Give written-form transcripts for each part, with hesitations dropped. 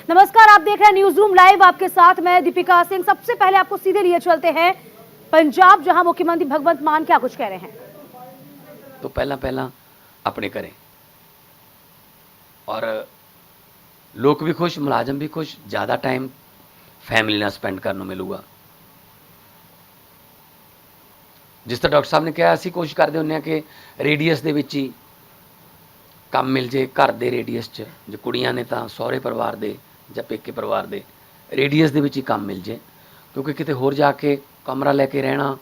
नमस्कार, आप देख रहे हैं न्यूज रूम लाइव। आपके साथ मैं दीपिका सिंह। सबसे पहले आपको सीधे लिए चलते हैं पंजाब, जहां मुख्यमंत्री भगवंत मान क्या कुछ कह रहे हैं। तो पहला अपने करें और लोग भी खुश, मुलाजम भी खुश, ज़्यादा टाइम फैमिली ਨਾਲ स्पेंड ਕਰਨ ਨੂੰ ਮਿਲੂਗਾ। जिस तरह डॉक्टर साहब ने कहा, ਅਸੀਂ कोशिश करते ਹੁੰਦੇ ਹਾਂ कि रेडियस ਦੇ ਵਿੱਚ ਹੀ ਕੰਮ ਮਿਲ ਜੇ, घर ਦੇ रेडियस 'ਚ। ਜੇ ਕੁੜੀਆਂ ਨੇ ਤਾਂ ਸਹੁਰੇ ਪਰਿਵਾਰ ਦੇ ਜਾਂ ਪੇਕੇ ਪਰਿਵਾਰ ਦੇ रेडियस ਦੇ ਵਿੱਚ ਹੀ ਕੰਮ ਮਿਲ ਜੇ, ਕਿਉਂਕਿ ਕਿਤੇ ਹੋਰ ਜਾ ਕੇ ਕਮਰਾ ਲੈ ਕੇ ਰਹਿਣਾ,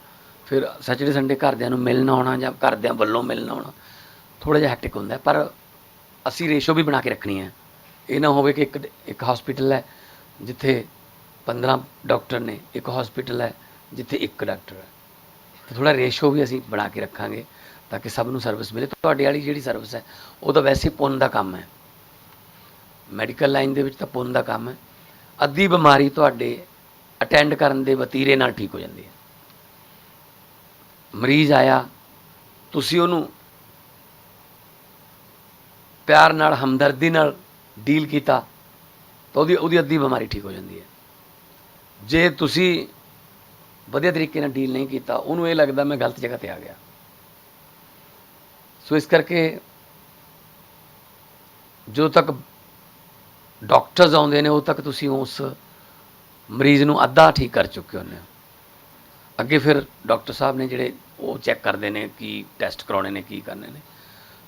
ਫਿਰ ਸੈਚਰਡੇ ਸੰਡੇ ਘਰਦਿਆਂ ਨੂੰ ਮਿਲਣ ਆਉਣਾ ਜਾਂ ਘਰਦਿਆਂ ਵੱਲੋਂ ਮਿਲਣ ਆਉਣਾ ਥੋੜ੍ਹਾ ਜਿਹਾ ਹੈਕਟਿਕ ਹੁੰਦਾ। ਪਰ ਅਸੀਂ ਰੇਸ਼ੋ ਵੀ ਬਣਾ ਕੇ ਰੱਖਣੀ ਹੈ। ਇਹ ਨਾ ਹੋਵੇ ਕਿ ਇੱਕ ਹਸਪੀਟਲ ਹੈ ਜਿੱਥੇ 15 ਡਾਕਟਰ ਨੇ, ਇੱਕ ਹਸਪੀਟਲ ਹੈ ਜਿੱਥੇ ਇੱਕ ਡਾਕਟਰ ਹੈ। तो थोड़ा रेशो भी असी बना के रखांगे ताकि सब नूं सर्विस मिले। तुहाडे वाली जिहड़ी सर्विस है वो तो वैसे पुन का काम है, मैडिकल लाइन दे विच तां पुन का काम है। अद्धी बीमारी तुहाडे अटेंड करन दे वतीरे नाल ठीक हो जाती है। मरीज़ आया, तुसीं उहनूं प्यार नाल हमदर्दी नाल डील कीता तो उहदी अद्धी बीमारी ठीक हो जाती है। जे तुसीं वधिया तरीके नाल डील नहीं किया, उन्होंने ये लगता मैं गलत जगह पर आ गया। सो इस करके जो तक डॉक्टर्स आउंदे ने उद तक तुसीं उस मरीज़ नूं अद्धा ठीक कर चुके होंदे हो। अगे फिर डॉक्टर साहब ने जिहड़े वो चैक करते हैं कि टैसट करवाने ने, की करने ने।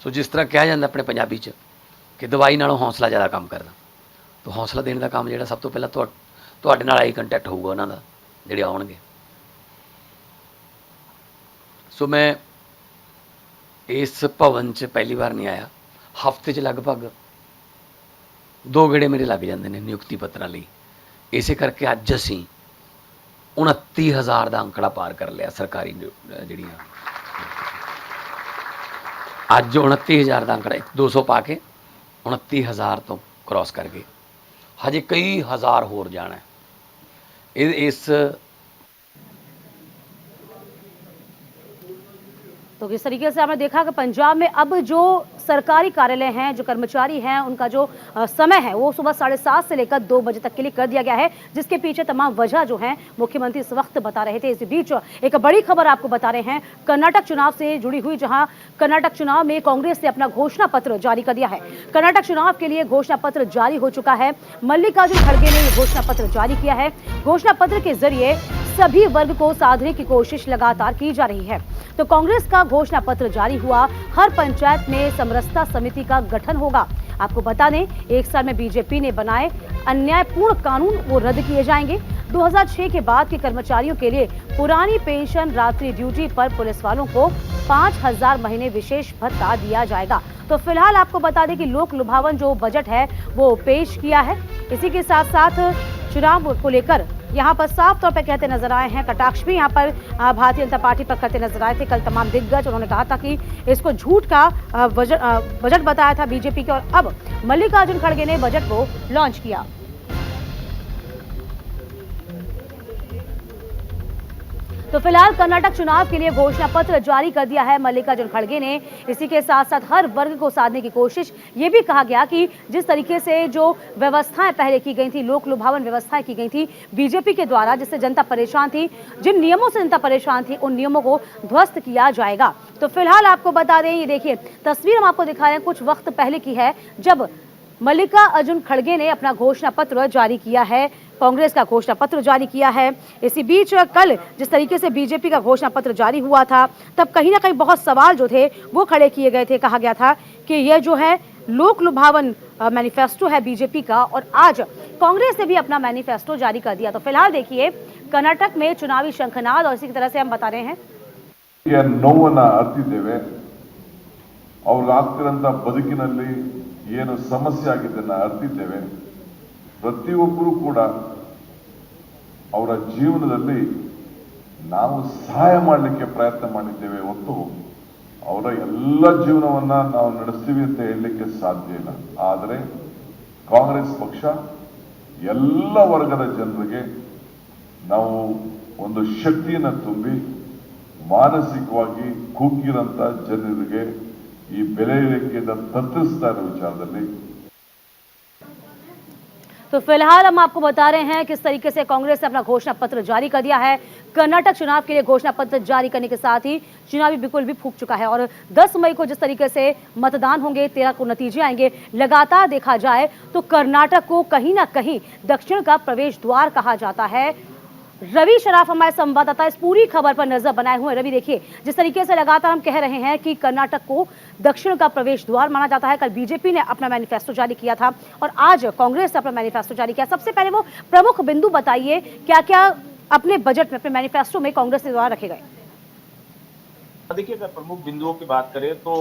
सो जिस तरह कहा जाता अपने पंजाबी च कि दवाई नालों हौसला ज़्यादा काम करदा, तो हौसला देने का काम जिहड़ा सब तो पहला तुहाडे नाल आई कंटैक्ट होऊगा उन्हां दा जिहड़े आउणगे। सो मैं इस भवन च पहली बार नहीं आया। हफ्ते च लगभग 2 गेड़े मेरे लग जाते हैं नियुक्ति पत्रों लिए। इसे करके अज असी 29,000 का अंकड़ा पार कर लिया सरकारी जिहड़ियां। अज 29,000 का अंकड़ा 200 पा के 29,000 तो क्रॉस कर गए। हजे कई हज़ार होर जाना है। इस तो किस तरीके से आपने देखा कि पंजाब में अब जो सरकारी कार्यालय हैं, जो कर्मचारी हैं, उनका जो समय है वो सुबह 7:30 से लेकर 2 बजे तक के लिए कर दिया गया है, जिसके पीछे तमाम वजह जो है मुख्यमंत्री इस वक्त बता रहे थे। इस बीच एक बड़ी खबर आपको बता रहे हैं कर्नाटक चुनाव से जुड़ी हुई, जहां कर्नाटक चुनाव में कांग्रेस ने अपना घोषणा पत्र जारी कर दिया है। कर्नाटक चुनाव के लिए घोषणा पत्र जारी हो चुका है। मल्लिकार्जुन खड़गे ने घोषणा पत्र जारी किया है। घोषणा पत्र के जरिए सभी वर्ग को साधने की कोशिश लगातार की जा रही है। तो कांग्रेस का घोषणा पत्र जारी हुआ। हर पंचायत में समरसता समिति का गठन होगा। आपको बता दें, 1 साल में बीजेपी ने बनाए अन्यायपूर्ण कानून वो रद्द किए जाएंगे। 2006 के बाद के कर्मचारियों के लिए पुरानी पेंशन, रात्रि ड्यूटी पर पुलिस वालों को 5,000 महीने विशेष भत्ता दिया जाएगा। तो फिलहाल आपको बता दें कि लोक लुभावन जो बजट है वो पेश किया है। इसी के साथ साथ चुनाव को लेकर यहाँ पर साफ तौर पर कहते नजर आए हैं, कटाक्ष भी यहाँ पर भारतीय जनता पार्टी पर करते नजर आए थे कल तमाम दिग्गज। उन्होंने कहा था कि इसको झूठ का बजट बताया था बीजेपी के, और अब मल्लिकार्जुन खड़गे ने बजट को लॉन्च किया। तो फिलहाल कर्नाटक चुनाव के लिए घोषणा पत्र जारी कर दिया है मल्लिकार्जुन खड़गे ने। इसी के साथ साथ हर वर्ग को साधने की कोशिश। ये भी कहा गया कि जिस तरीके से जो व्यवस्थाएं पहले की गई थी, लोक लुभावन व्यवस्थाएं की गई थी बीजेपी के द्वारा, जिससे जनता परेशान थी, जिन नियमों से जनता परेशान थी, उन नियमों को ध्वस्त किया जाएगा। तो फिलहाल आपको बता दें, ये देखिए तस्वीर हम आपको दिखा रहे हैं, कुछ वक्त पहले की है जब मल्लिकार्जुन खड़गे ने अपना घोषणा पत्र जारी किया है, कांग्रेस का घोषणा पत्र जारी किया है। इसी बीच कल जिस तरीके से बीजेपी का घोषणा पत्र जारी हुआ था, तब कहीं ना कहीं बहुत सवाल जो थे वो खड़े किए गए थे। कहा गया था कि यह जो है लोक लुभावन मैनिफेस्टो है बीजेपी का, और आज कांग्रेस ने भी अपना मैनिफेस्टो जारी कर दिया। तो फिलहाल देखिए कर्नाटक में चुनावी शंखनाद, और इसी तरह से हम बता रहे हैं ನೋವನ್ನು ಅರ್ತಿದ್ದೇವೆ। ಅವ್ರಿಗಾಗ್ತಿರಂತ ಬದುಕಿನಲ್ಲಿ ಏನು ಸಮಸ್ಯೆ ಆಗಿದ್ದನ್ನು ಅರ್ತಿದ್ದೇವೆ। ಪ್ರತಿಯೊಬ್ಬರೂ ಕೂಡ ಅವರ ಜೀವನದಲ್ಲಿ ನಾವು ಸಹಾಯ ಮಾಡಲಿಕ್ಕೆ ಪ್ರಯತ್ನ ಮಾಡಿದ್ದೇವೆ ಹೊತ್ತು ಅವರ ಎಲ್ಲ ಜೀವನವನ್ನ ನಾವು ನಡೆಸ್ತೀವಿ ಅಂತ ಹೇಳಲಿಕ್ಕೆ ಸಾಧ್ಯ ಇಲ್ಲ। ಆದರೆ ಕಾಂಗ್ರೆಸ್ ಪಕ್ಷ ಎಲ್ಲ ವರ್ಗದ ಜನರಿಗೆ ನಾವು ಒಂದು ಶಕ್ತಿಯನ್ನು ತುಂಬಿ ಮಾನಸಿಕವಾಗಿ ಕುಗ್ಗಿರಂತ ಜನರಿಗೆ ಈ ಬೆಲೆ ಏರಿಕೆಯಿಂದ ತತ್ತಿಸ್ತಾ ಇರೋ ವಿಚಾರದಲ್ಲಿ। तो फिलहाल हम आपको बता रहे हैं किस तरीके से कांग्रेस ने अपना घोषणा पत्र जारी कर दिया है। कर्नाटक चुनाव के लिए घोषणा पत्र जारी करने के साथ ही चुनावी बिल्कुल भी फूंक चुका है और 10 मई को जिस तरीके से मतदान होंगे, 13 को नतीजे आएंगे, लगातार देखा जाए तो कर्नाटक को कहीं ना कहीं दक्षिण का प्रवेश द्वार कहा जाता है। रवि शराफ हमारे संवाददाता इस पूरी खबर पर नजर बनाए हुए। रवि, देखिए जिस तरीके से लगातार हम कह रहे हैं कि कर्नाटक को दक्षिण का प्रवेश द्वार माना जाता है। कल बीजेपी ने अपना मैनिफेस्टो जारी किया था और आज कांग्रेस ने अपना मैनिफेस्टो जारी किया। सबसे पहले वो प्रमुख बिंदु बताइए, क्या क्या अपने बजट में, अपने मैनिफेस्टो में कांग्रेस के द्वारा रखे गए? देखिए, अगर प्रमुख बिंदुओं की बात करें तो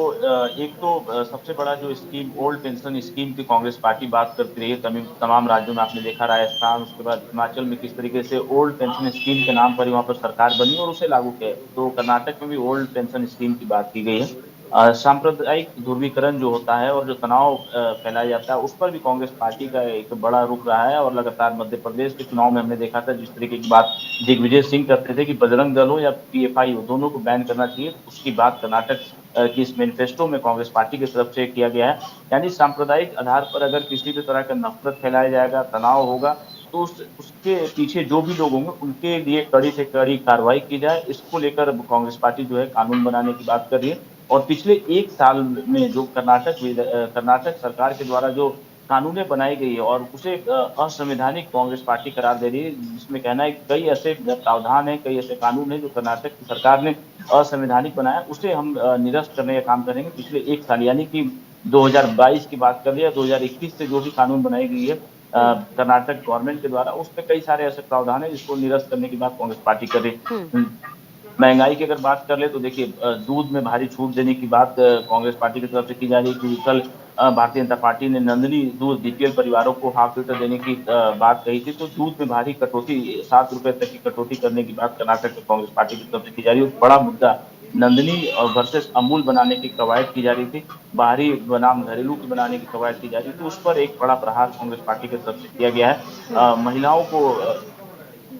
एक तो सबसे बड़ा जो स्कीम ओल्ड पेंशन स्कीम की कांग्रेस पार्टी बात करती रही है। तमाम राज्यों में आपने देखा, राजस्थान, उसके बाद हिमाचल में किस तरीके से ओल्ड पेंशन स्कीम के नाम पर वहाँ पर सरकार बनी और उसे लागू किया। तो कर्नाटक में भी ओल्ड पेंशन स्कीम की बात की गई है। सांप्रदायिक ध्रुवीकरण जो होता है और जो तनाव फैलाया जाता है, उस पर भी कांग्रेस पार्टी का एक बड़ा रुख रहा है। और लगातार मध्य प्रदेश के चुनाव में हमने देखा था, जिस तरीके की बात दिग्विजय सिंह करते थे कि बजरंग दल हो या पीएफआई हो, दोनों को बैन करना चाहिए, उसकी बात कर्नाटक की इस मैनिफेस्टो में कांग्रेस पार्टी की तरफ से किया गया है। यानी सांप्रदायिक आधार पर अगर किसी भी तरह का नफरत फैलाया जाएगा, तनाव होगा, तो उसके पीछे जो भी लोग होंगे उनके लिए कड़ी से कड़ी कार्रवाई की जाए। इसको लेकर कांग्रेस पार्टी जो है कानून बनाने की बात कर रही है। और पिछले 1 साल में जो कर्नाटक सरकार के द्वारा जो कानूनें बनाई गई है और उसे असंवैधानिक कांग्रेस पार्टी करार दे रही है, जिसमें कहना है कि कई ऐसे प्रावधान हैं, कई ऐसे कानून हैं जो कर्नाटक की सरकार ने असंवैधानिक बनाया, उसे हम निरस्त करने का काम करेंगे। पिछले 1 साल यानी कि 2022 की बात कर लिया, 2021 से जो भी कानून बनाई गई है कर्नाटक गवर्नमेंट के द्वारा, उसमें कई सारे ऐसे प्रावधान है जिसको निरस्त करने की बात कांग्रेस पार्टी कर रही है। महंगाई की अगर बात कर ले तो देखिए, दूध में भारी छूट देने की बात कांग्रेस पार्टी की तरफ से की जा रही है, क्योंकि कल भारतीय जनता पार्टी ने नंदिनी दूध बीपीएल परिवारों को हाफ लीटर देने की बात कही थी। तो दूध में भारी कटौती, 7 रुपए तक की कटौती करने की बात कर्नाटक में कांग्रेस पार्टी की तरफ से की जा रही है। बड़ा मुद्दा नंदिनी वर्सेस अमूल बनाने की कवायद की जा रही थी, बाहरी बनाम घरेलू की बनाने की कवायद की जा रही थी, उस पर एक बड़ा प्रहार कांग्रेस पार्टी की तरफ से किया गया है। महिलाओं को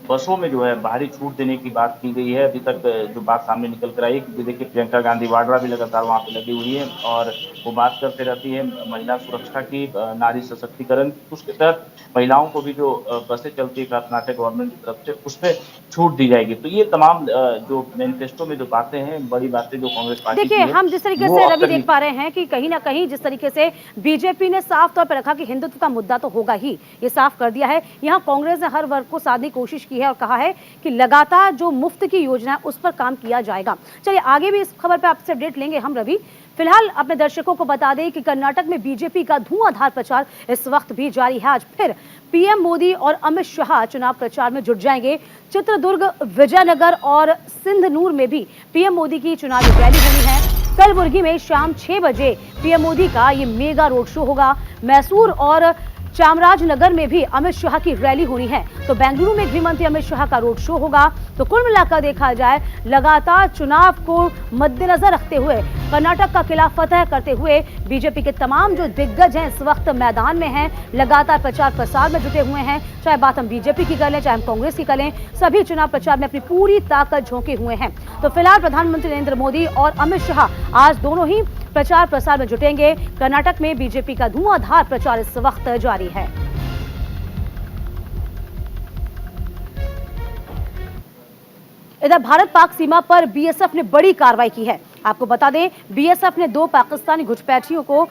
बसों में जो है बाहरी छूट देने की बात की गई है। अभी तक जो बात सामने निकल कर आई, क्योंकि देखिए प्रियंका गांधी वाड्रा भी लगातार वहां पे लगी हुई है और वो बात करते रहती है महिला सुरक्षा की, नारी सशक्तिकरण, उसके तहत महिलाओं को भी जो बसें चलती है कर्नाटक गवर्नमेंट की तरफ से, उसमें छूट दी जाएगी। तो ये तमाम जो मैनिफेस्टो में जो बातें हैं, बड़ी बातें जो कांग्रेस पार्टी की देखिए, है, हम जिस तरीके से रवि देख पा रहे हैं कि कहीं ना कहीं जिस तरीके से बीजेपी ने साफ तौर पर रखा कि हिंदुत्व का मुद्दा तो होगा ही, ये साफ कर दिया है। यहाँ कांग्रेस ने हर वर्ग को साधने की कोशिश की है और कहा है कि लगातार जो मुफ्त की योजना है उस पर काम किया जाएगा। चलिए आगे भी इस खबर पर आपसे अपडेट लेंगे हम रवि। फिलहाल अपने दर्शकों को बता दें कि कर्नाटक में बीजेपी का धुआंधार प्रचार इस वक्त भी जारी है। आज फिर पीएम मोदी और अमित शाह चुनाव प्रचार में जुट जाएंगे। चित्रदुर्ग, विजयनगर और सिंधनूर में भी पीएम मोदी की चुनावी रैली होनी है। कलबुर्गी में शाम 6 बजे पीएम मोदी का ये मेगा रोड शो होगा। मैसूर और चामराजनगर में भी अमित शाह की रैली होनी है। तो बेंगलुरु में गृह मंत्री अमित शाह का रोड शो होगा। तो कुल मिलाकर देखा जाए, लगातार चुनाव को मद्देनजर रखते हुए कर्नाटक का किला फतह करते हुए बीजेपी के तमाम जो दिग्गज हैं इस वक्त मैदान में हैं, लगातार प्रचार प्रसार में जुटे हुए हैं। चाहे बात हम बीजेपी की कर लें, चाहे हम कांग्रेस की कर लें, सभी चुनाव प्रचार में अपनी पूरी ताकत झोंके हुए हैं। तो फिलहाल प्रधानमंत्री नरेंद्र मोदी और अमित शाह आज दोनों ही प्रचार प्रसार में जुटेंगे। कर्नाटक में बीजेपी का धुआंधार प्रचार इस वक्त जारी है। इधर भारत पाक सीमा पर बीएसएफ ने बड़ी कार्रवाई की है। आपको बता दें, बीएसएफ ने 2 पाकिस्तानी घुसपैठियों को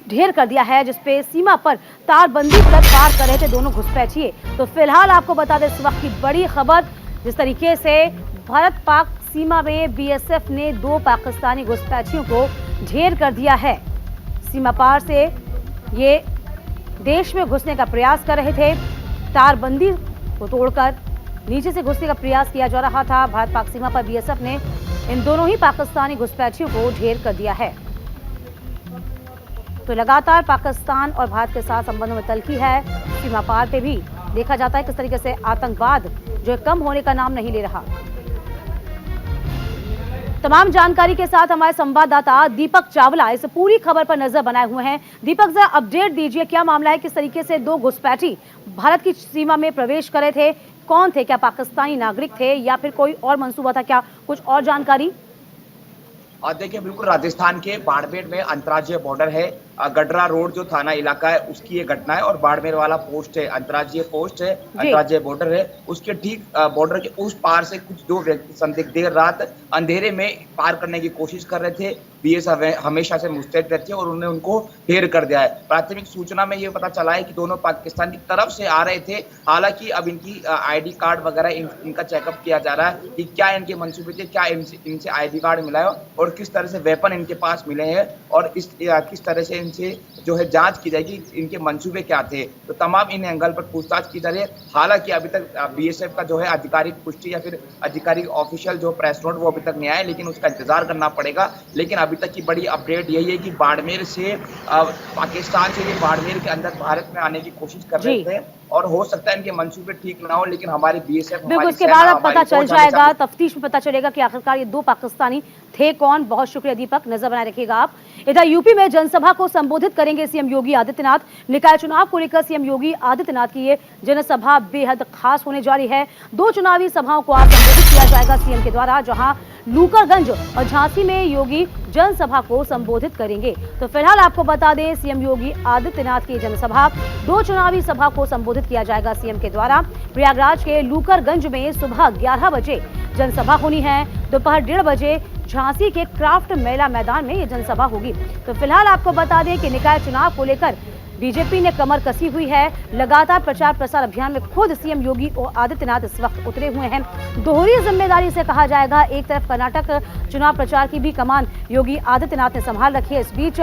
ढेर कर दिया है, जिसपे सीमा पर तारबंदी कर पार कर रहे थे दोनों घुसपैठिए। तो फिलहाल आपको बता दें इस वक्त की बड़ी खबर, जिस तरीके से भारत पाक सीमा में बीएसएफ ने 2 पाकिस्तानी घुसपैठियों को ढेर कर दिया है। सीमा पार से ये देश में घुसने का प्रयास कर रहे थे। तारबंदी को तोड़कर नीचे से घुसने का प्रयास किया जा रहा था। भारत पाक सीमा पर बीएसएफ ने इन दोनों ही पाकिस्तानी घुसपैठियों को ढेर कर दिया है। तो लगातार पाकिस्तान और भारत के साथ संबंधों में तल्खी है। सीमा पार पे भी देखा जाता है किस तरीके से आतंकवाद जो है कम होने का नाम नहीं ले रहा। तमाम जानकारी के साथ हमारे संवाददाता दीपक चावला इस पूरी खबर पर नजर बनाए हुए हैं। दीपक, जरा अपडेट दीजिए, क्या मामला है, किस तरीके से 2 घुसपैठी भारत की सीमा में प्रवेश करे थे, कौन थे, क्या पाकिस्तानी नागरिक थे या फिर कोई और मंसूबा था, क्या कुछ और जानकारी? और देखिए, बिल्कुल राजस्थान के बाड़मेर में अंतर्राज्यीय बॉर्डर है, गडरा रोड जो थाना इलाका है उसकी ये घटना है और बाड़मेर वाला पोस्ट है, अंतर्राज्यीय पोस्ट है, अंतर्राज्यीय बॉर्डर है, उसके ठीक बॉर्डर के उस पार से कुछ 2 व्यक्ति संदिग्ध देर रात अंधेरे में पार करने की कोशिश कर रहे थे। बीएसएफ हमेशा से मुस्तैद रहती है और उन्होंने उनको ढेर कर दिया है। प्राथमिक सूचना में ये पता चला है कि दोनों पाकिस्तान की तरफ से आ रहे थे। हालांकि अब इनकी आईडी कार्ड वगैरह इनका चेकअप किया जा रहा है कि क्या इनके मंसूबे थे, क्या इनसे आईडी कार्ड मिला है और किस तरह से वेपन इनके पास मिले हैं और किस तरह से इनसे जो है जांच की जाएगी इनके मंसूबे क्या थे। तो तमाम इन एंगल पर पूछताछ की जा रही है। हालांकि अभी तक बीएसएफ का जो है आधिकारिक पुष्टि या फिर आधिकारिक ऑफिशियल जो प्रेस नोट वो अभी तक नहीं आया, लेकिन उसका इंतजार करना पड़ेगा। लेकिन अभी तक की बड़ी अपडेट यही है कि बाड़मेर से पाकिस्तान से ये बाड़मेर के अंदर भारत में आने की कोशिश कर रहे थे और हो सकता है इनके मंसूबे ठीक ना हो, लेकिन हमारी बीएसएफ बिल्कुल उसके बाद अब पता चल जाएगा, तफ्तीश में पता चलेगा कि आखिरकार ये 2 पाकिस्तानी थे कौन। बहुत शुक्रिया दीपक, नजर बनाए रखिएगा आप। इधर यूपी में जनसभा को संबोधित करेंगे सीएम योगी आदित्यनाथ। निकाय चुनाव को लेकर सीएम योगी आदित्यनाथ की ये जनसभा बेहद खास होने जा रही है। 2 चुनावी सभाओं को आज संबोधित किया जाएगा सीएम के द्वारा, जहां लूकरगंज और झांसी में योगी जनसभा को संबोधित करेंगे। तो फिलहाल आपको बता दें, सीएम योगी आदित्यनाथ की जनसभा 2 चुनावी सभा को संबोधित किया जाएगा सीएम के द्वारा। प्रयागराज के लूकरगंज में सुबह 11 बजे जनसभा होनी है। दोपहर 1:30 बजे झांसी के क्राफ्ट मेला मैदान में ये जनसभा होगी। तो फिलहाल आपको बता दें कि निकाय चुनाव को लेकर बीजेपी ने कमर कसी हुई है। लगातार प्रचार प्रसार अभियान में खुद सीएम योगी आदित्यनाथ इस वक्त उतरे हुए हैं। दोहरी जिम्मेदारी से कहा जाएगा, एक तरफ कर्नाटक चुनाव प्रचार की भी कमान योगी आदित्यनाथ ने संभाल रखी है। इस बीच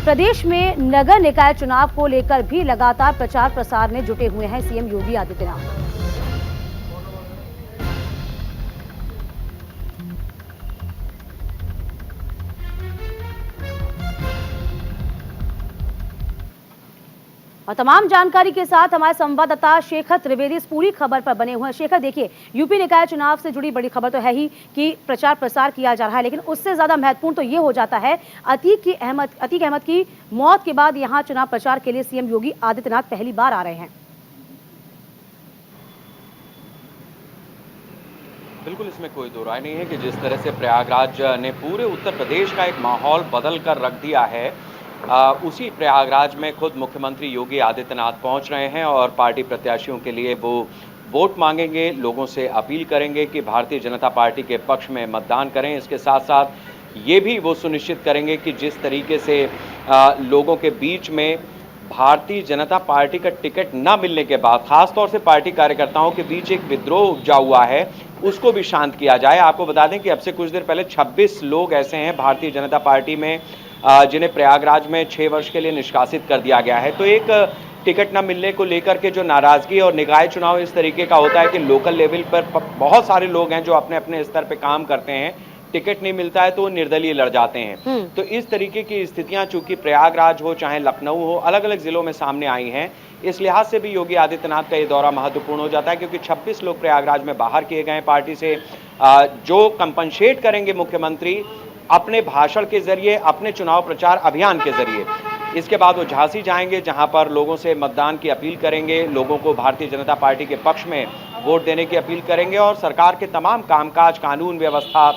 प्रदेश में नगर निकाय चुनाव को लेकर भी लगातार प्रचार प्रसार में जुटे हुए हैं सीएम योगी आदित्यनाथ। और तमाम जानकारी के साथ हमारे संवाददाता शेखर त्रिवेदी इस पूरी खबर पर बने हुए हैं। शेखर, देखिए, यूपी निकाय चुनाव से जुड़ी बड़ी खबर तो है ही कि प्रचार प्रसार किया जा रहा है, लेकिन उससे ज्यादा महत्वपूर्ण तो ये हो जाता है अतीक अहमद की मौत के बाद यहां चुनाव प्रचार के लिए सीएम योगी आदित्यनाथ पहली बार आ रहे हैं। बिल्कुल, इसमें कोई दो राय नहीं है कि जिस तरह से प्रयागराज ने पूरे उत्तर प्रदेश का एक माहौल बदल कर रख दिया है, उसी प्रयागराज में खुद मुख्यमंत्री योगी आदित्यनाथ पहुंच रहे हैं और पार्टी प्रत्याशियों के लिए वो वोट मांगेंगे, लोगों से अपील करेंगे कि भारतीय जनता पार्टी के पक्ष में मतदान करें। इसके साथ साथ ये भी वो सुनिश्चित करेंगे कि जिस तरीके से लोगों के बीच में भारतीय जनता पार्टी का टिकट न मिलने के बाद खासतौर से पार्टी कार्यकर्ताओं के बीच एक विद्रोह उपजा हुआ है, उसको भी शांत किया जाए। आपको बता दें कि अब से कुछ देर पहले 26 लोग ऐसे हैं भारतीय जनता पार्टी में जिन्हें प्रयागराज में 6 वर्ष के लिए निष्कासित कर दिया गया है। तो एक टिकट न मिलने को लेकर के जो नाराजगी, और निकाय चुनाव इस तरीके का होता है कि लोकल लेवल पर बहुत सारे लोग हैं जो अपने अपने स्तर पर काम करते हैं, टिकट नहीं मिलता है तो वो निर्दलीय लड़ जाते हैं। तो इस तरीके की स्थितियां चूंकि प्रयागराज हो चाहे लखनऊ हो, अलग अलग जिलों में सामने आई हैं। इस लिहाज से भी योगी आदित्यनाथ का ये दौरा महत्वपूर्ण हो जाता है क्योंकि 26 लोग प्रयागराज में बाहर किए गए पार्टी से, जो कंपनसेट करेंगे मुख्यमंत्री अपने भाषण के जरिए, अपने चुनाव प्रचार अभियान के जरिए। इसके बाद वो झांसी जाएंगे जहां पर लोगों से मतदान की अपील करेंगे, लोगों को भारतीय जनता पार्टी के पक्ष में वोट देने की अपील करेंगे और सरकार के तमाम कामकाज, कानून व्यवस्था,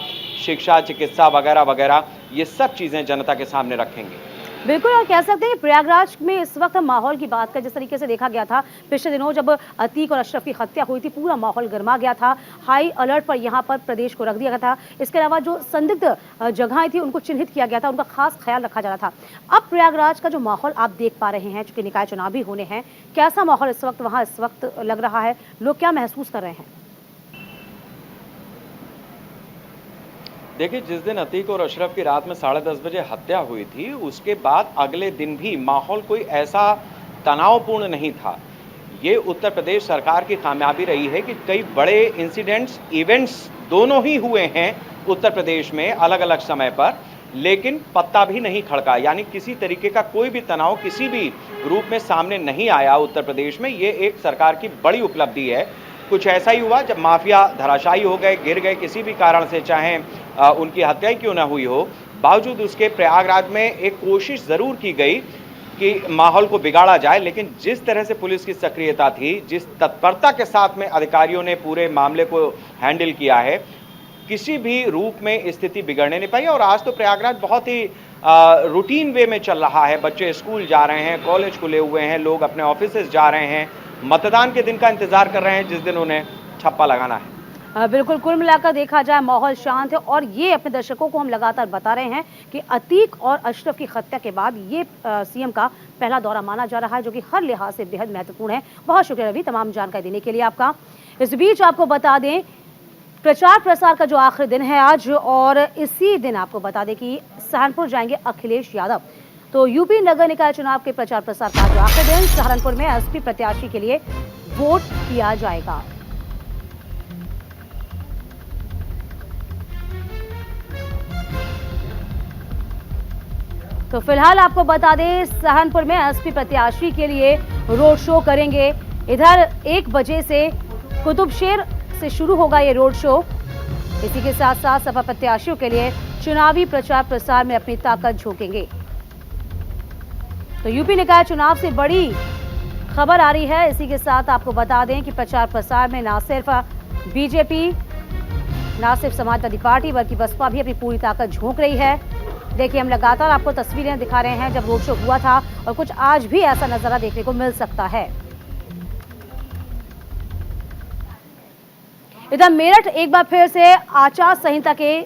शिक्षा, चिकित्सा वगैरह वगैरह, ये सब चीजें जनता के सामने रखेंगे। बिल्कुल, और कह सकते हैं प्रयागराज में इस वक्त माहौल की बात करें, जिस तरीके से देखा गया था पिछले दिनों जब अतीक और अशरफ की हत्या हुई थी, पूरा माहौल गर्मा गया था। हाई अलर्ट पर यहाँ पर प्रदेश को रख दिया गया था। इसके अलावा जो संदिग्ध जगहें थी उनको चिन्हित किया गया था, उनका खास ख्याल रखा जा रहा था। अब प्रयागराज का जो माहौल आप देख पा रहे हैं, चूंकि निकाय चुनाव भी होने हैं, कैसा माहौल इस वक्त वहाँ इस वक्त लग रहा है, लोग क्या महसूस कर रहे हैं? देखिए, जिस दिन अतीक और अशरफ की रात में 10:30 बजे हत्या हुई थी, उसके बाद अगले दिन भी माहौल कोई ऐसा तनावपूर्ण नहीं था। ये उत्तर प्रदेश सरकार की कामयाबी रही है कि कई बड़े इंसिडेंट्स, इवेंट्स दोनों ही हुए हैं उत्तर प्रदेश में अलग अलग समय पर, लेकिन पत्ता भी नहीं खड़का, यानी किसी तरीके का कोई भी तनाव किसी भी रूप में सामने नहीं आया उत्तर प्रदेश में। ये एक सरकार की बड़ी उपलब्धि है। कुछ ऐसा ही हुआ जब माफिया धराशायी हो गए, गिर गए किसी भी कारण से, चाहे उनकी हत्या क्यों ना हुई हो, बावजूद उसके प्रयागराज में एक कोशिश ज़रूर की गई कि माहौल को बिगाड़ा जाए। लेकिन जिस तरह से पुलिस की सक्रियता थी, जिस तत्परता के साथ में अधिकारियों ने पूरे मामले को हैंडल किया है, किसी भी रूप में स्थिति बिगड़ने नहीं पाई। और आज तो प्रयागराज बहुत ही रूटीन वे में चल रहा है। बच्चे स्कूल जा रहे हैं, कॉलेज खुले हुए हैं, लोग अपने ऑफिसेज जा रहे हैं, मतदान के दिन का इंतजार कर रहे हैं जिस दिन उन्हें छप्पा लगाना है। बिल्कुल, कुल मिलाकर देखा जाए माहौल शांत है और ये अपने दर्शकों को हम लगातार बता रहे हैं कि अतीक और अशरफ की हत्या के बाद ये सीएम का पहला दौरा माना जा रहा है, जो कि हर लिहाज से बेहद महत्वपूर्ण है। बहुत शुक्रिया रवि तमाम जानकारी देने के लिए आपका। इस बीच आपको बता दें प्रचार प्रसार का जो आखिरी दिन है आज, और इसी दिन आपको बता दें कि सहारनपुर जाएंगे अखिलेश यादव। तो यूपी नगर निकाय चुनाव के प्रचार प्रसार का जो आखिरी दिन सहारनपुर में एसपी प्रत्याशी के लिए वोट किया जाएगा। तो फिलहाल आपको बता दें सहारनपुर में एसपी प्रत्याशी के लिए रोड शो करेंगे। इधर 1 बजे से कुतुबशेर से शुरू होगा ये रोड शो। इसी के साथ साथ सपा प्रत्याशियों के लिए चुनावी प्रचार प्रसार में अपनी ताकत झोंकेंगे। तो यूपी निकाय चुनाव से बड़ी खबर आ रही है। इसी के साथ आपको बता दें कि प्रचार प्रसार में ना सिर्फ बीजेपी, ना सिर्फ समाजवादी पार्टी, बल्कि बसपा भी अपनी पूरी ताकत झोंक रही है। देखिए, हम लगातार आपको तस्वीरें दिखा रहे हैं जब रोड शो हुआ था, और कुछ आज भी ऐसा नजारा देखने को मिल सकता है। इधर मेरठ एक बार फिर से आचार संहिता के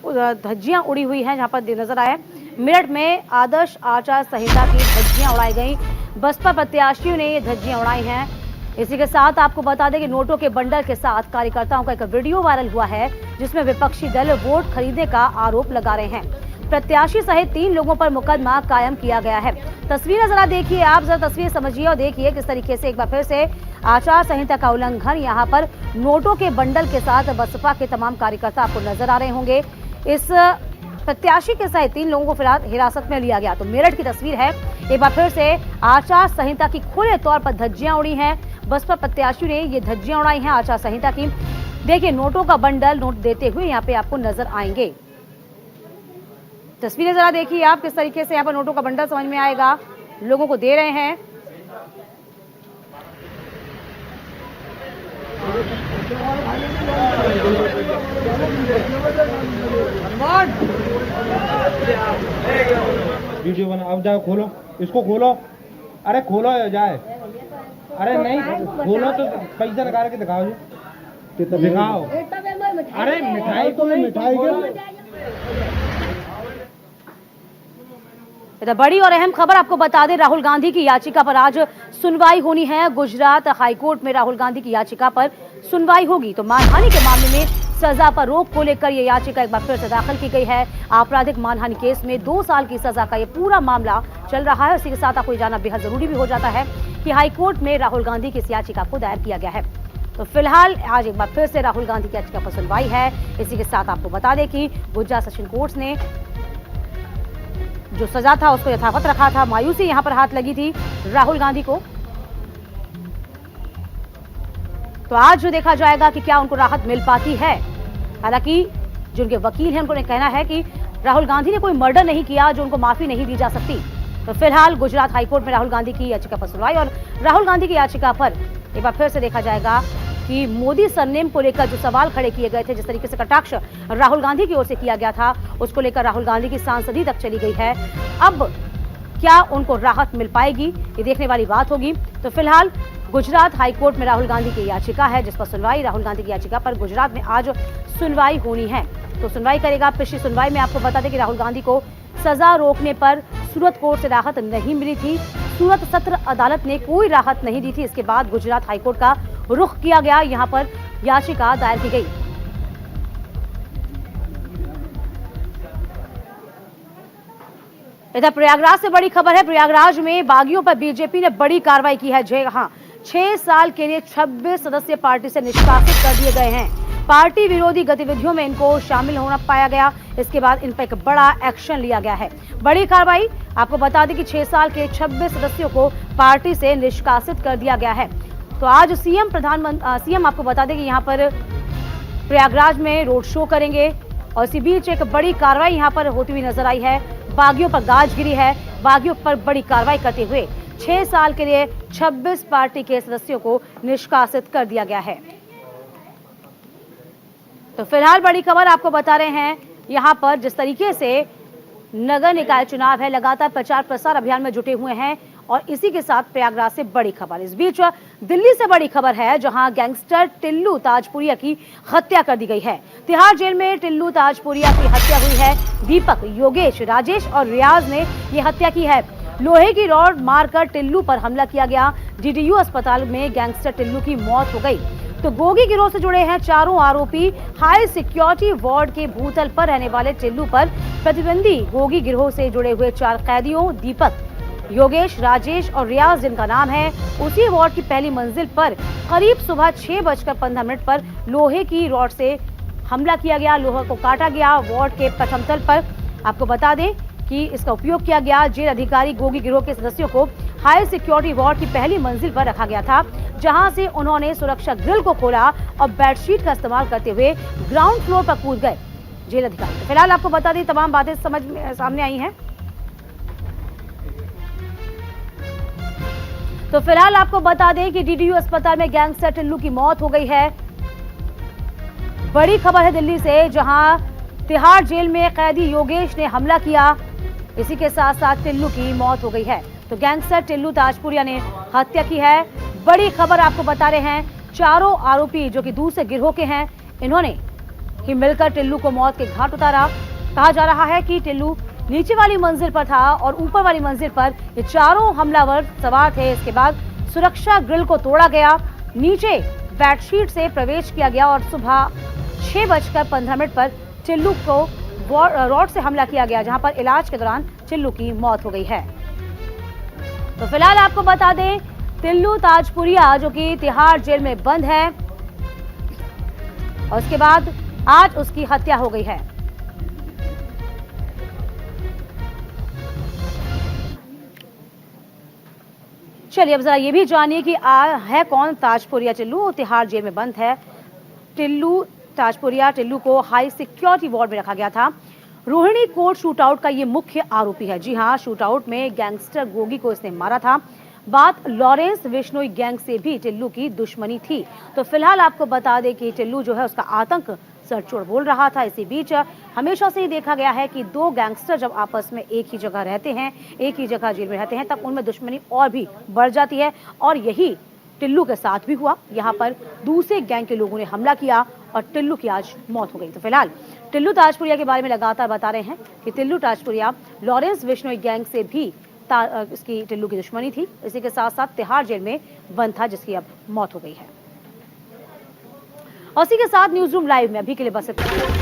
धज्जियां उड़ी हुई हैं। जहां पर नजर आया मेरठ में आदर्श आचार संहिता की धज्जियां उड़ाई गई। बसपा प्रत्याशियों ने ये धज्जियां उड़ाई हैं। इसी के साथ आपको बता दें कि नोटों के बंडल के साथ कार्यकर्ताओं का एक वीडियो वायरल हुआ है, जिसमें विपक्षी दल वोट खरीदने का आरोप लगा रहे हैं। प्रत्याशी सहित 3 लोगों पर मुकदमा कायम किया गया है। तस्वीरें जरा देखिए, आप जरा तस्वीर समझिए और देखिए किस तरीके से एक बार फिर से आचार संहिता का उल्लंघन, यहाँ पर नोटों के बंडल के साथ बसपा के तमाम कार्यकर्ता आपको नजर आ रहे होंगे। इस प्रत्याशी के सहित 3 लोगों को फिलहाल हिरासत में लिया गया। तो मेरठ की तस्वीर है, एक बार फिर से आचार संहिता की खुले तौर पर धज्जियां उड़ी हैं। बसपा प्रत्याशियों ने ये धज्जियां उड़ाई हैं आचार संहिता की। देखिए, नोटों का बंडल नोट देते हुए यहाँ पे आपको नजर आएंगे। तस्वीरें जरा देखिए आप किस तरीके से यहाँ पर नोटों का बंडल समझ में आएगा, लोगों को दे रहे हैं। वीडियो बना, अब जाओ खोलो, इसको खोलो। अरे खोलो जाए, अरे नहीं खोलो तो पैसा निकाल के दिखाओ जी, दिखाओ। अरे मिठाई को मिठाई के। इधर बड़ी और अहम खबर आपको बता दें, राहुल गांधी की याचिका पर आज सुनवाई होनी है। गुजरात हाईकोर्ट में राहुल गांधी की याचिका पर सुनवाई होगी। तो मानहानि के मामले में सजा पर रोक को लेकर यह याचिका एक बार फिर से दाखिल की गई है। आपराधिक मानहानि केस में 2 साल की सजा का यह पूरा मामला चल रहा है। इसी के साथ आपको जाना बेहद जरूरी भी हो जाता है कि हाईकोर्ट में राहुल गांधी की इस याचिका को दायर किया गया है। तो फिलहाल आज एक बार फिर से राहुल गांधी की याचिका पर सुनवाई है। इसी के साथ आपको बता दें कि गुजरात सेशन कोर्ट ने जो सजा था उसको यथावत रखा था। मायूसी यहां पर हाथ लगी थी राहुल गांधी को। तो आज जो देखा जाएगा कि क्या उनको राहत मिल पाती है। हालांकि जो उनके वकील हैं उनको कहना है कि राहुल गांधी ने कोई मर्डर नहीं किया जो उनको माफी नहीं दी जा सकती। तो फिलहाल गुजरात हाईकोर्ट में राहुल गांधी की याचिका पर सुनवाई, और राहुल गांधी की याचिका पर एक बार फिर से देखा जाएगा कि मोदी सरनेम को लेकर जो सवाल खड़े किए गए थे, जिस तरीके से कटाक्ष राहुल गांधी की ओर से किया गया था, उसको लेकर राहुल गांधी की सांसदी तक चली गई है। अब क्या उनको राहत मिल पाएगी, ये देखने वाली बात होगी। तो फिलहाल गुजरात हाईकोर्ट में राहुल गांधी की याचिका है जिस पर सुनवाई, राहुल गांधी की याचिका पर गुजरात में आज सुनवाई होनी है। तो सुनवाई करेगा। पिछली सुनवाई में आपको बता दें कि राहुल गांधी को सजा रोकने पर सूरत कोर्ट से राहत नहीं मिली थी। सूरत सत्र अदालत ने कोई राहत नहीं दी थी। इसके बाद गुजरात हाईकोर्ट का रुख किया गया, यहां पर याचिका दायर की गई। इधर प्रयागराज से बड़ी खबर है। प्रयागराज में बागियों पर बीजेपी ने बड़ी कार्रवाई की है। जी हां, 6 साल के लिए 26 सदस्य पार्टी से निष्कासित कर दिए गए हैं। पार्टी विरोधी गतिविधियों में इनको शामिल होना पाया गया। इसके बाद इन पर एक बड़ा एक्शन लिया गया है। बड़ी कार्रवाई, आपको बता दें कि 6 साल के 26 सदस्यों को पार्टी से निष्कासित कर दिया गया है। तो आज सीएम आपको बता दें कि यहाँ पर प्रयागराज में रोड शो करेंगे, और इसी बीच एक बड़ी कार्रवाई यहाँ पर होती हुई नजर आई है। बागियों पर गाज गिरी है। बागियों पर बड़ी कार्रवाई करते हुए 6 साल के लिए 26 पार्टी के सदस्यों को निष्कासित कर दिया गया है। तो फिलहाल बड़ी खबर आपको बता रहे हैं, यहाँ पर जिस तरीके से नगर निकाय चुनाव है, लगातार प्रचार प्रसार अभियान में जुटे हुए हैं और इसी के साथ प्रयागराज से बड़ी खबर। इस बीच दिल्ली से बड़ी खबर है, जहां गैंगस्टर टिल्लू ताजपुरिया की हत्या कर दी गई है। तिहाड़ जेल में टिल्लू ताजपुरिया की हत्या हुई है। दीपक, योगेश, राजेश और रियाज ने ये हत्या की है। लोहे की रॉड मारकर टिल्लू पर हमला किया गया। डीडीयू अस्पताल में गैंगस्टर टिल्लू की मौत हो गई। तो गोगी गिरोह से जुड़े हैं चारों आरोपी। हाई सिक्योरिटी वार्ड के भूतल पर रहने वाले टिल्लू पर प्रतिबंधी गोगी गिरोह से जुड़े हुए 4 कैदियों दीपक, योगेश, राजेश और रियाज, जिनका नाम है, उसी वार्ड की पहली मंजिल पर करीब सुबह 6:15 पर लोहे की रॉड से हमला किया गया। लोहा को काटा गया। वार्ड के प्रथम तल पर आपको बता दें कि इसका उपयोग किया गया। जेल अधिकारी गोगी गिरोह के सदस्यों को हाई सिक्योरिटी वार्ड की पहली मंजिल पर रखा गया था, जहां से उन्होंने सुरक्षा ग्रिल को खोला और बेडशीट का इस्तेमाल करते हुए ग्राउंड फ्लोर पर कूद गए जेल अधिकारी। तो फिलहाल आपको बता दें, तमाम बातें समझ में सामने आई हैं। तो फिलहाल आपको बता दें कि डीडीयू अस्पताल में गैंगस्टर टिल्लू की मौत हो गई है। बड़ी खबर है दिल्ली से, जहां तिहाड़ जेल में कैदी योगेश ने हमला किया। इसी के साथ साथ टिल्लू की मौत हो गई है। तो गैंगस्टर टिल्लू ताजपुरिया ने हत्या की है। बड़ी खबर आपको बता रहे हैं, चारों आरोपी जो कि दूसरे गिरोह के हैं, इन्होंने ही मिलकर टिल्लू को मौत के घाट उतारा। कहा जा रहा है कि टिल्लू नीचे वाली मंजिल पर था और ऊपर वाली मंजिल पर ये चारों हमलावर सवार थे। इसके बाद सुरक्षा ग्रिल को तोड़ा गया, नीचे बेडशीट से प्रवेश किया गया और सुबह 6:15 पर टिल्लू को रॉड से हमला किया गया, जहां पर इलाज के दौरान टिल्लू की मौत हो गई है। तो फिलहाल आपको बता दें, टिल्लू ताजपुरिया जो कि तिहाड़ जेल में बंद है और उसके बाद आज उसकी हत्या हो गई है। चलिए अब जरा ये भी जानिए कि है कौन ताजपुरिया टिल्लू। तिहाड़ जेल में बंद है टिल्लू ताजपुरिया। टिल्लू को हाई सिक्योरिटी वार्ड में रखा गया था। रोहिणी कोर्ट शूटआउट का ये मुख्य आरोपी है। जी हां, शूटआउट में गैंगस्टर गोगी को इसने मारा था। बात लॉरेंस विश्नोई गैंग से भी टिल्लू की दुश्मनी थी। तो फिलहाल आपको बता दें कि टिल्लू जो है उसका आतंक सड़चोड़ बोल रहा था। इसी बीच हमेशा से ही देखा गया है कि दो गैंगस्टर जब आपस में एक ही जगह रहते हैं, एक ही जगह जेल में रहते हैं, तब उनमें दुश्मनी और भी बढ़ जाती है और यही टिल्लू के साथ भी हुआ। यहाँ पर दूसरे गैंग के लोगों ने हमला किया और टिल्लू की आज मौत हो गई। तो फिलहाल टिल्लू ताजपुरिया के बारे में लगातार बता रहे हैं कि टिल्लू ताजपुरिया लॉरेंस विश्नोई गैंग से भी इसकी टिल्लू की दुश्मनी थी। इसी के साथ साथ तिहाड़ जेल में बंद था, जिसकी अब मौत हो गई है। और इसी के साथ न्यूज रूम लाइव में अभी के लिए बस इतना।